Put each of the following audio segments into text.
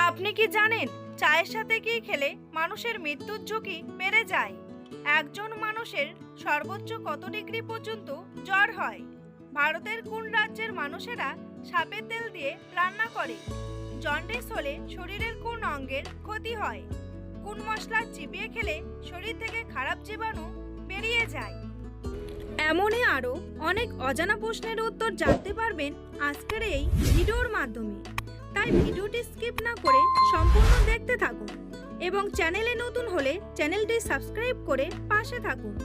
আপনি কি জানেন চায়ের সাথে কি খেলে মানুষের মৃত্যুর ঝুঁকি বেড়ে যায়? একজন মানুষের সর্বোচ্চ কত ডিগ্রি পর্যন্ত জ্বর হয়? ভারতের কোন রাজ্যের মানুষেরা সাপের তেল দিয়ে রান্না করে? জন্ডিস হলে শরীরের কোন অঙ্গের ক্ষতি হয়? কোন মশলা চিবিয়ে খেলে শরীর থেকে খারাপ জীবাণু বেরিয়ে যায়? এমনই আরও অনেক অজানা প্রশ্নের উত্তর জানতে পারবেন আজকের এই ভিডিওর মাধ্যমে। তাই ভিডিওটি স্কিপ না করে সম্পূর্ণ দেখতে থাকুন এবং চ্যানেলে নতুন হলে চ্যানেলটি সাবস্ক্রাইব করে পাশে থাকুন।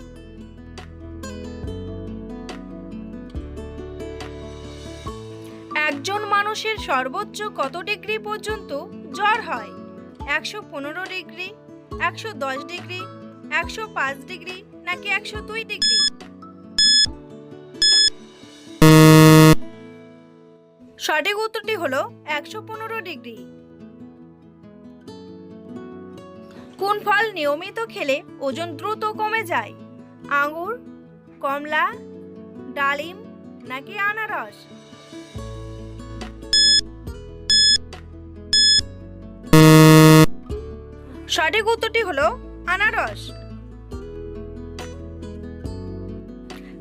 একজন মানুষের সর্বোচ্চ কত ডিগ্রি পর্যন্ত জ্বর হয়? 115 ডিগ্রি, 110 ডিগ্রি, 105 ডিগ্রি নাকি 102 ডিগ্রি? সঠিক উত্তরটি হলো 115 ডিগ্রি। কোন ফল নিয়মিত খেলে ওজন দ্রুত কমে যায়? আঙ্গুর, কমলা, ডালিম নাকি আনারস? সঠিক উত্তরটি হলো আনারস।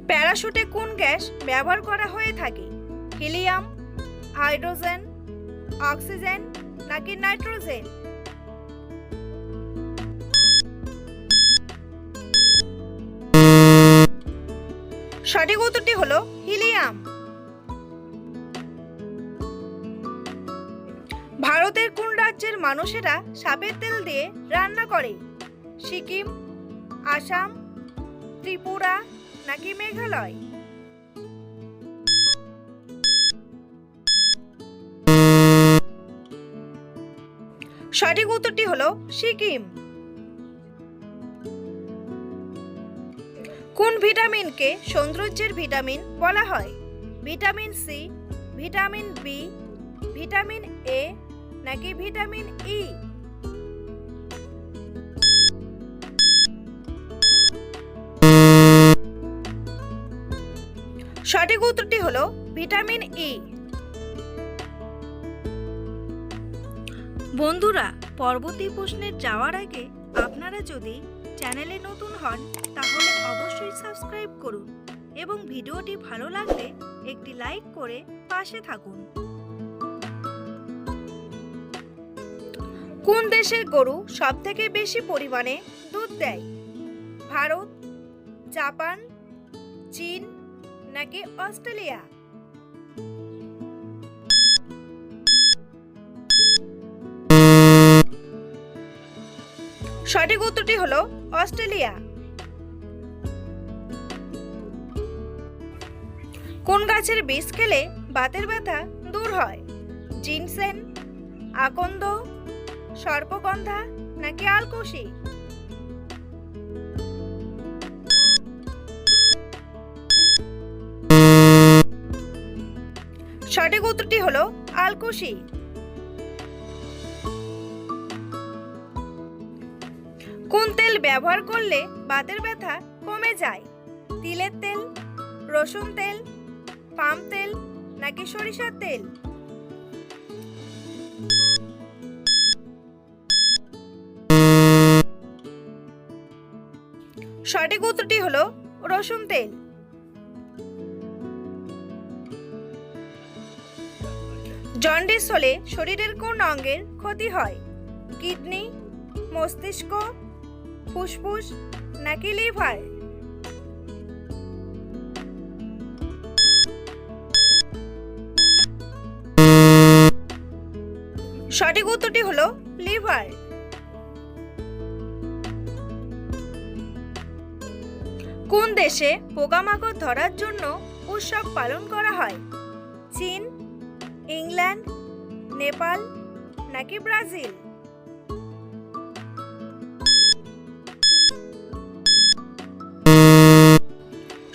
প্যারাশুটে কোন গ্যাস ব্যবহার করা হয়ে থাকে? হিলিয়াম, হাইড্রোজেন, অক্সিজেন নাকি নাইট্রোজেন? সঠিক উত্তরটি হলো হিলিয়াম। ভারতের কোন রাজ্যের মানুষেরা সাপের তেল দিয়ে রান্না করে? সিকিম, আসাম, ত্রিপুরা নাকি মেঘালয়? সঠিক উত্তরটি হলো সিকিম। কোন ভিটামিনকে সৌন্দর্যের ভিটামিন বলা হয়? Vitamin C, vitamin B, vitamin A নাকি ভিটামিন ই? সঠিক উত্তরটি হলো ভিটামিন ই। বন্ধুরা, পরবর্তী প্রশ্নে যাওয়ার আগে আপনারা যদি চ্যানেলে নতুন হন তাহলে অবশ্যই সাবস্ক্রাইব করুন এবং ভিডিওটি ভালো লাগলে একটি লাইক করে পাশে থাকুন। কোন দেশের গরু সবথেকে বেশি পরিমাণে দুধ দেয়? ভারত, জাপান, চীন নাকি অস্ট্রেলিয়া? সঠিক উত্তরটি হলো অস্ট্রেলিয়া। কোন গাছের বীজ খেলে বাতের ব্যথা দূর হয়? জিনসেন, আকন্দ, সর্পগন্ধা নাকি আলকুশি? সঠিক উত্তরটি হলো আলকুশি। কোন তেল ব্যবহার করলে বাতের ব্যথা কমে যায়? তিলের তেল, রসুন তেল, পাম তেল নাকি সরিষার তেল? সঠিক উত্তরটি হলো রসুন তেল। জন্ডিস হলে শরীরের কোন অঙ্গের ক্ষতি হয়? কিডনি, মস্তিষ্ক, ফুসফুস নাকি লিভার? সঠিক উত্তরটি হলো লিভার। কোন দেশে পোকামাকড় ধরার জন্য উৎসব পালন করা হয়? চীন, ইংল্যান্ড, নেপাল নাকি ব্রাজিল?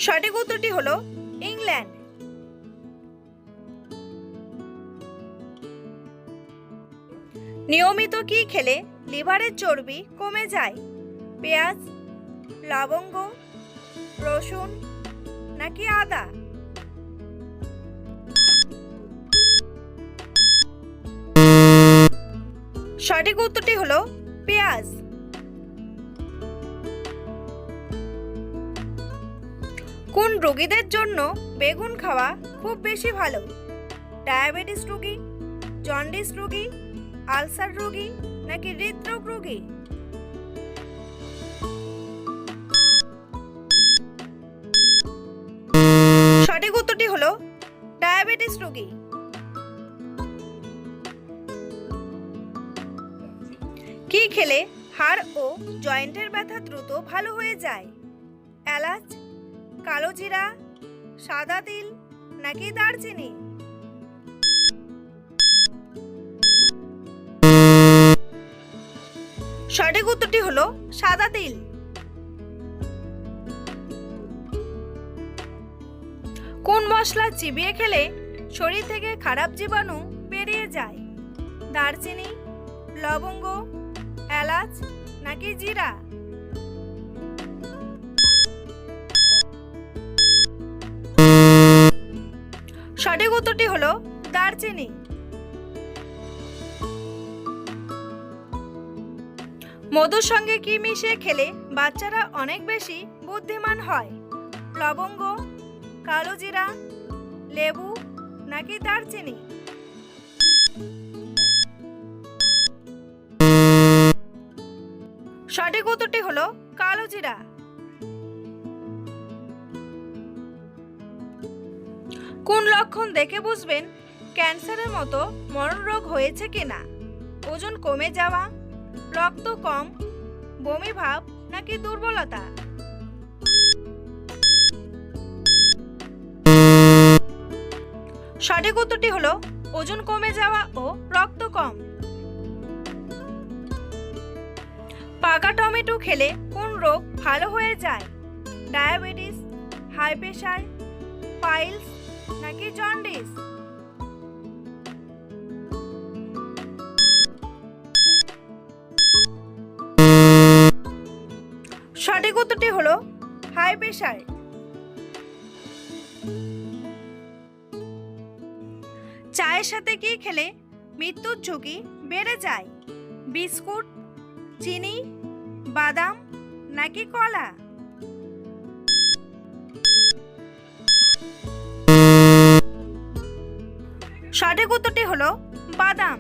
সঠিক উত্তরটি হলো ইংল্যান্ড। নিয়মিত কি খেলে লিভারের চর্বি কমে যায়? পেঁয়াজ, লবঙ্গ, রসুন নাকি আদা? সঠিক উত্তরটি হলো পেঁয়াজ। কোন রোগীদের জন্য বেগুন খাওয়া খুব বেশি ভালো? ডায়াবেটিস রোগী, জন্ডিস রোগী, আলসার রোগী নাকি হৃদরোগ রোগী? সঠিক উত্তরটি হলো ডায়াবেটিস রোগী। কি খেলে হাড় ও জয়েন্টের ব্যথা দ্রুত ভালো হয়ে যায়? এলাচ, কালো জিরা, সাদা তিল নাকি দারচিনি? সঠিক উত্তরটি হলো সাদা তিল। কোন মশলা চিবিয়ে খেলে শরীর থেকে খারাপ জীবাণু বেরিয়ে যায়? দারচিনি, লবঙ্গ, এলাচ নাকি জিরা? সঠিক উত্তরটি হলো দারচিনি। মধুর সঙ্গে কি মিশিয়ে খেলে বাচ্চারা অনেক বেশি বুদ্ধিমান হয়? লবঙ্গ, কালো জিরা, লেবু নাকি দারচিনি? সঠিক উত্তরটি হলো কালো জিরা। কোন লক্ষণ দেখে বুঝবেন ক্যান্সারের মতো মরণ রোগ হয়েছে কিনা? ওজন কমে যাওয়া, রক্ত কম, বমি ভাব নাকি দুর্বলতা? সঠিক উত্তরটি হলো ওজন কমে যাওয়া ও রক্ত কম। পাকা টমেটো খেলে কোন রোগ ভালো হয়ে যায়? ডায়াবেটিস, হাই প্রেশার, পাইলস নাকি জন্ডিস? সঠিক উত্তরটি হলো হাই প্রেশার। চায়ের সাথে কি খেলে মৃত্যুর ঝুঁকি বেড়ে যায়? বিস্কুট, চিনি, বাদাম নাকি কলা? সঠিক উত্তরটি হলো বাদাম।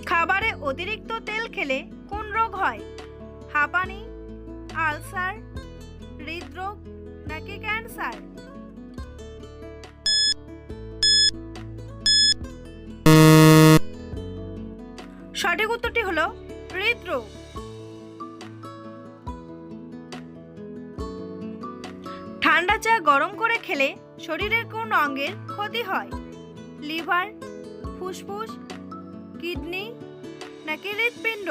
খাবারে অতিরিক্ত তেল খেলে কোন রোগ হয়? হাঁপানি, আলসার, হৃদরোগ নাকি ক্যান্সার? সঠিক উত্তরটি হলো হৃদরোগ। ঠান্ডা চা গরম করে খেলে শরীরের কোন অঙ্গের ক্ষতি হয়? লিভার, ফুসফুস, কিডনি নাকি হৃৎপিণ্ড?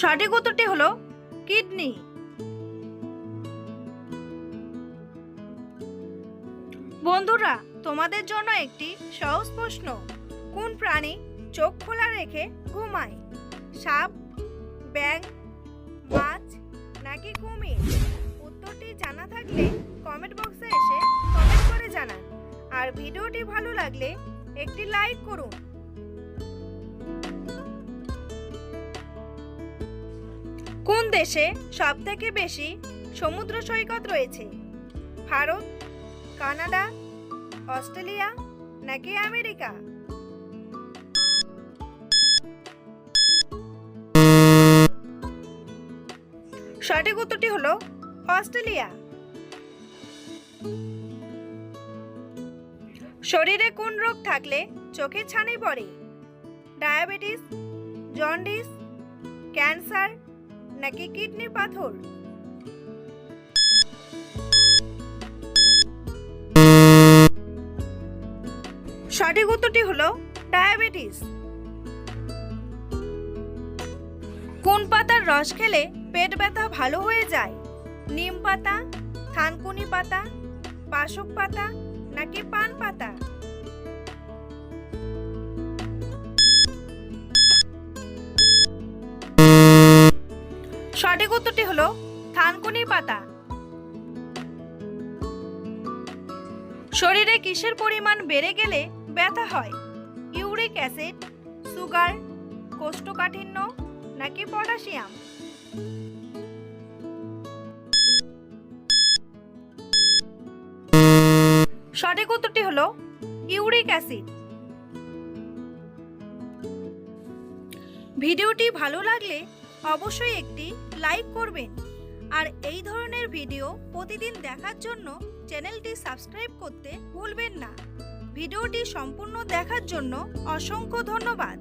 সঠিক উত্তরটি হলো কিডনি। বন্ধুরা, তোমাদের জন্য একটি সহজ প্রশ্ন। কোন প্রাণী চোখ খোলা রেখে ঘুমায়? সাপ, ব্যাঙ, মাছ নাকি কুমির? উত্তরটি জানা থাকলে কমেন্ট বক্সে এসে কমেন্ট করে জানান। আর ভিডিওটি ভালো লাগলে একটি লাইক করুন। কোন দেশে সবথেকে বেশি সমুদ্র সৈকত রয়েছে? ভারত, কানাডা, অস্ট্রেলিয়া নাকি আমেরিকা? সঠিক উত্তরটি হলো অস্ট্রেলিয়া। শরীরে কোন রোগ থাকলে চোখে ছানি পড়ে? ডায়াবেটিস, জন্ডিস, ক্যান্সার নাকি কিডনি পাথর? সঠিক উত্তরটি হলো ডায়াবেটিস। কোন পাতার রস খেলে পেট ব্যথা ভালো হয়ে যায়? নিম পাতা, থানকুনি পাতা, বাসক পাতা নাকি পান পাতা? সঠিক উত্তরটি হলো থানকুনি পাতা। শরীরে কিসের পরিমাণ বেড়ে গেলে ব্যথা হয়? ইউরিক অ্যাসিড, সুগার, কোষ্ঠকাঠিন্য নাকি পটাশিয়াম? সঠিক উত্তরটি হলো ইউরিক অ্যাসিড। ভিডিওটি ভালো লাগলে অবশ্যই একটি লাইক করবেন আর এই ধরনের ভিডিও প্রতিদিন দেখার জন্য চ্যানেলটি সাবস্ক্রাইব করতে ভুলবেন না। ভিডিওটি সম্পূর্ণ দেখার জন্য অসংখ্য ধন্যবাদ।